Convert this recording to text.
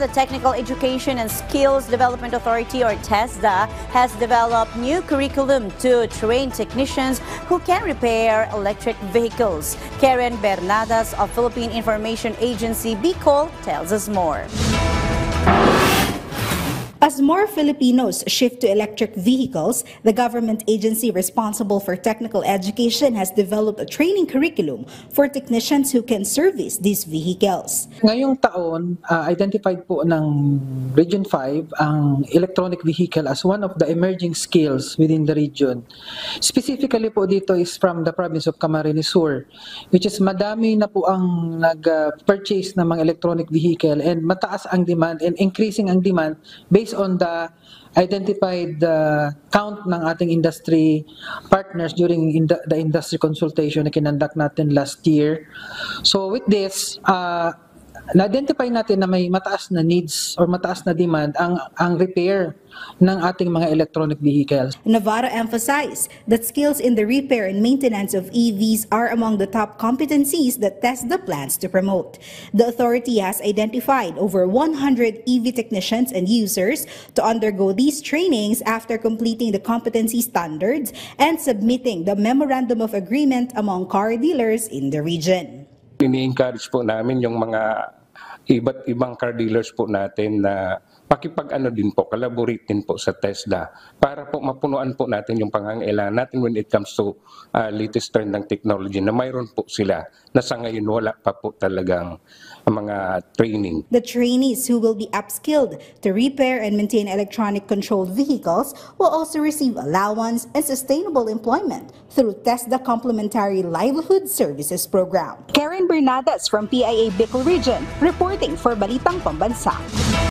the Technical Education and Skills Development Authority, or TESDA, has developed new curriculum to train technicians who can repair electric vehicles. Karen Bernadas of Philippine Information Agency, Bicol, tells us more. As more Filipinos shift to electric vehicles, the government agency responsible for technical education has developed a training curriculum for technicians who can service these vehicles. Ngayong taon, identified po ng Region 5 ang electronic vehicle as one of the emerging skills within the region. Specifically po dito is from the province of Camarines Sur, which is madami na po ang nag-purchase ng mga electronic vehicle and mataas ang demand and increasing ang demand based on the identified count ng ating industry partners during the industry consultation na kinonduct natin last year. So with this, na-identify natin na may mataas na needs or mataas na demand ang repair ng ating mga electronic vehicles. Navarro emphasized that skills in the repair and maintenance of EVs are among the top competencies that TESDA plans to promote. The authority has identified over 100 EV technicians and users to undergo these trainings after completing the competency standards and submitting the Memorandum of Agreement among car dealers in the region. Ini-encourage po namin yung mga iba't ibang car dealers po natin na pakipag-ano din po, collaborate din po sa TESDA para po mapunuan po natin yung pangangailangan natin when it comes to latest trend ng technology na mayroon po sila na sa ngayon wala pa po talagang mga training. The trainees who will be upskilled to repair and maintain electronic controlled vehicles will also receive allowance and sustainable employment through TESDA Complementary Livelihood Services Program. Karen Bernadas from PIA Bicol Region, reporting for Balitang Pambansa.